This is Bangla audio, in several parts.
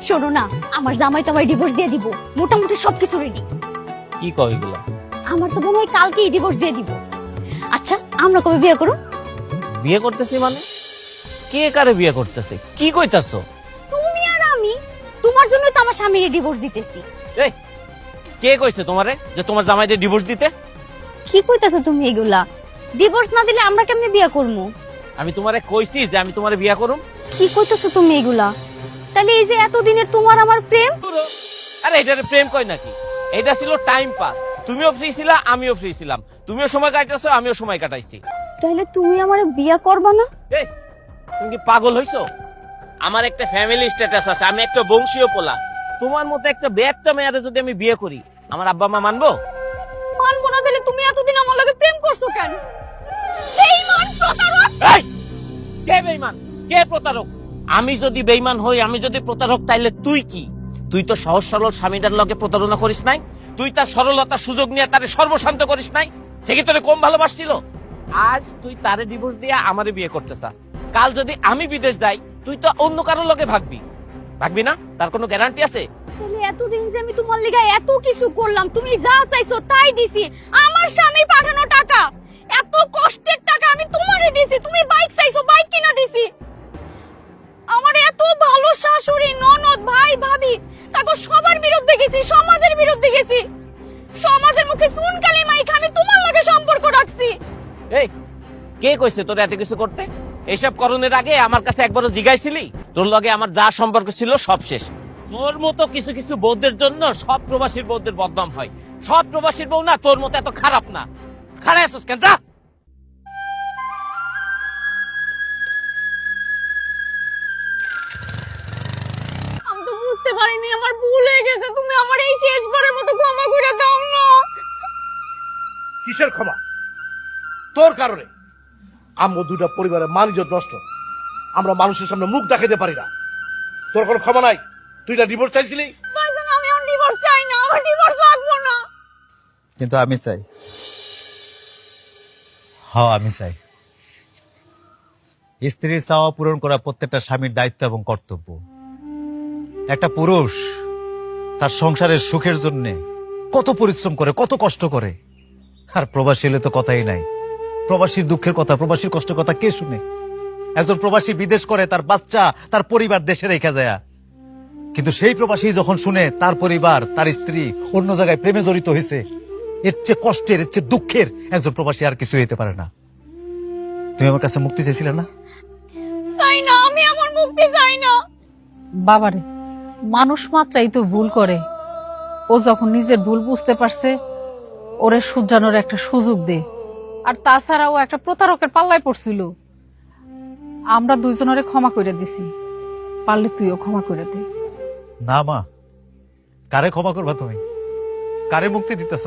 শোনো না, আমার জামাই তো আমার ডিভোর্স দিয়ে দিব, মোটামুটি সবকিছু রেডি। কি কও এগুলা? আমার তো মনে হয় কালকেই ডিভোর্স দিয়ে দিব। আচ্ছা, আমরা কবে বিয়ে করব? বিয়ে করতেছি মানে? কে কারে বিয়ে করতেছে? কি কইতাছো? তুমি আর আমি। তোমার জন্য তো আমার স্বামীর ডিভোর্স দিতেছি। এই, কে কইছে তোমারে যে তোমার জামাইকে ডিভোর্স দিতে? কি কইতাছো তুমি এগুলা? ডিভোর্স না দিলে আমরা কেমনে বিয়ে করব? আমি তোমারে কইছি যে আমি তোমারে বিয়ে করুম? কি কইতাছো তুমি এগুলা? তাহলে এই যে এতদিনের তোমার আমার প্রেম, আরে এটারে প্রেম কই নাকি? এটা ছিল টাইম পাস। তুমিও ফ্রি ছিলা, আমিও ফ্রি ছিলাম। তুমিও সময় কাটাইছো, আমিও সময় কাটাইছি। তাহলে তুমি আমার বিয়ে করবা না? এই, তুমি কি পাগল হইছো? আমার একটা ফ্যামিলি স্ট্যাটাস আছে, আমি একটা বংশীয় পোলা। তোমার মতো একটা বেয়াক্তা মেয়ারে যদি আমি বিয়ে করি, আমার আব্বা মা মানবো? মানবো না। তাহলে তুমি এতদিন আমার লগে প্রেম করছো কেন? বেঈমান, প্রতারক। এই, কে বেঈমান, কে প্রতারক? আমি যদি বেঈমান হই, আমি যদি প্রতারক, তাইলে তুই কি? তুই তো সহজ সরল স্বামীটার লগে প্রতারণা করিস নাই? তুই তার সরলতার সুযোগ নিয়ে তারে সর্বশান্ত করিস নাই? সে কি তোরে কম ভালোবাসছিল? আজ তুই তারে ডিভোর্স দিয়ে আমারে বিয়ে করতে চাস। কাল যদি আমি বিদেশ যাই, তুই তো অন্য কারোর লগে ভাগবি। ভাগবি না? তার কোনো গ্যারান্টি আছে? তাহলে এতদিন যে আমি তোমার লিগা এত কিছু করলাম, তুমি যা চাইছো তাই দিছি। আমার স্বামী পাঠানো টাকা, এত কষ্টের টাকা আমি তোমারে দিছি। তুমি বাইক চাইছো, বাইক কিনা দিছি। আমার এত ভালো শাশুড়ি, ননদ, ভাই, ভাবি, তাকে সবার বিরুদ্ধে গেছি, সমাজের বিরুদ্ধে গেছি। সমাজের মুখে চুনকালি মাইখা আমি তোমার লগে সম্পর্ক রাখছি। এই, কে কইছে তোর এত কিছু করতে? এইসব করণের আগে আমার কাছে একবারও জিগাইছিলি? তোর লগে আমার যা সম্পর্ক ছিল সব শেষ। তোর মতো কিছু কিছু বউদের জন্য সব প্রবাসীর বউদের বদনাম হয়। সব প্রবাসীর বউ না তোর মতো এত খারাপ না। খারাপ আছিস কেন? যা। আমি তো বুঝতে পারিনি, আমার ভুল হয়ে গেছে। তুমি আমার এই শেষবারের মতো ক্ষমা করে দাও না। কিসের ক্ষমা? তোর কারণে আমরা দুটা পরিবারের মান ইজ্জত নষ্ট। আমরা মানুষের সামনে মুখ দেখাতে পারি না। তোর কোনো ক্ষমা নাই? তুই না ডিভোর্স চাইছিলি? ভাইজান, আমি আর ডিভোর্স চাই না, আমার ডিভোর্স লাগবে না। কিন্তু আমি চাই। হ্যাঁ, আমি চাই। স্ত্রীর চাওয়া পূরণ করা প্রত্যেকটা স্বামীর দায়িত্ব এবং কর্তব্য। একটা পুরুষ তার সংসারের সুখের জন্য কত পরিশ্রম করে, কত কষ্ট করে। আর প্রবাসী হলে তো কথাই নাই। প্রবাসীর দুঃখের কথা, প্রবাসীর কষ্টের কথা কে শুনে? একজন প্রবাসী বিদেশ করে, তার বাচ্চা, তার পরিবার দেশে রেখে যায়। কিন্তু সেই প্রবাসী যখন শুনে তার পরিবার, তার স্ত্রী অন্য জায়গায় প্রেমে জড়িত হয়েছে, এর চেয়ে কষ্টের, এর চেয়ে দুঃখের একজন প্রবাসী আর কিছু হইতে পারে না। তুমি আমার কাছে মুক্তি চাইছিলে না? চাই না, আমি আমার মুক্তি চাই না। বাবারে, মানুষ মাত্রাই তো ভুল করে। ও যখন নিজের ভুল বুঝতে পারছে, ওরে শুধরানোর একটা সুযোগ দে। আর তাছাড়া ও একটা প্রতারকের পাল্লায় পড়ছিল। আমরা দুইজনেরে ক্ষমা করে দিছি, পারলে তুইও ক্ষমা করে দে। না মা, কারে ক্ষমা করবা তুমি? কারে মুক্তি দিতেছ?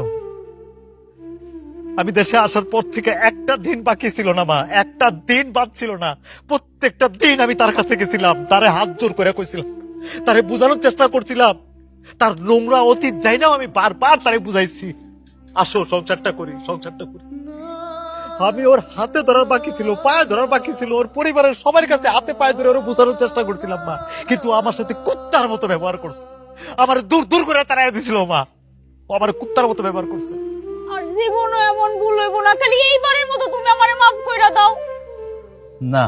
আমি দেশে আসার পর থেকে একটা দিন বাকি ছিল না মা, একটা দিন বাদ ছিল না। প্রত্যেকটা দিন আমি তার কাছে গেছিলাম, তারে হাত জোর করে কইছিলাম, তারে বুঝানোর চেষ্টা করছিলাম। তার নোংরা অতীত যাই না, আমি বারবার তারে বুঝাইছি, আসো সংসারটা করি, সংসারটা করি। আমি ওর হাতে ধরার বাকি ছিল, পায়ে ধরার বাকি ছিল, ওর পরিবারের সবার কাছে হাতে পায়ে ধরে ওর বোঝানোর চেষ্টা করছিলাম মা। কিন্তু আমার সাথে কুত্তার মতো ব্যবহার করছে, আমার দূর দূর করে তাড়াই দিছিল মা। ও আমার কুত্তার মতো ব্যবহার করছে। আর জীবনও এমন ভুল হইব না, খালি এইবারের মতো তুমি আমারে মাফ কইরা দাও। না,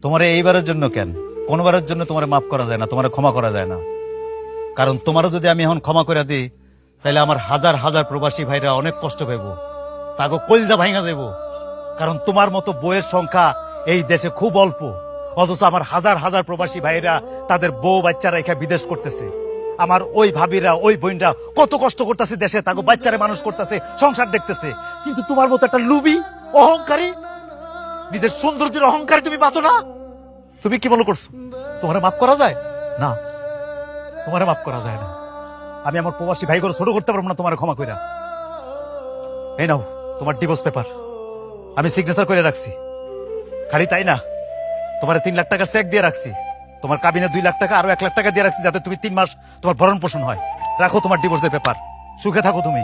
তোমার এইবারের জন্য কেন, কোনবারের জন্য তোমার মাফ করা যায় না, তোমার ক্ষমা করা যায় না। কারণ তোমারও যদি আমি এখন ক্ষমা করে দিই, তাহলে আমার হাজার হাজার প্রবাসী ভাইরা অনেক কষ্ট পাইব, তাকে কলজা ভাঙা যাইব। কারণ তোমার মতো বউয়ের সংখ্যা এই দেশে খুব অল্প, অথচ আমার হাজার হাজার প্রবাসী ভাইরা তাদের বউ বাচ্চারা এখানে বিদেশ করতেছে। আমার ওই ভাবিরা, ওই বোনরা কত কষ্ট করতেছে দেশে, তাকে বাচ্চারা মানুষ করতেছে, সংসার দেখতেছে। কিন্তু তোমার মতো একটা লুবি, অহংকারী, নিজের সৌন্দর্যের অহংকারী তুমি বাঁচো না। তুমি কি মনে করছো তোমার মাফ করা যায় না? তোমার মাফ করা যায় না। আমি আমার প্রবাসী ভাই করে ছোট করতে পারবো না তোমার ক্ষমা কইরা। এই নাও তোমার ডিভোর্স পেপার, আমি সিগনেচার করে রাখছি। খালি তাই না, তোমার 3 লাখ টাকা চেক দিয়ে রাখছি, তোমার কাবিনে 2 লাখ টাকা, আরো 1 লাখ টাকা দিয়ে রাখছি, যাতে তুমি 3 মাস তোমার ভরণ পোষণ হয়। রাখো তোমার ডিভোর্সের পেপার, সুখে থাকো তুমি।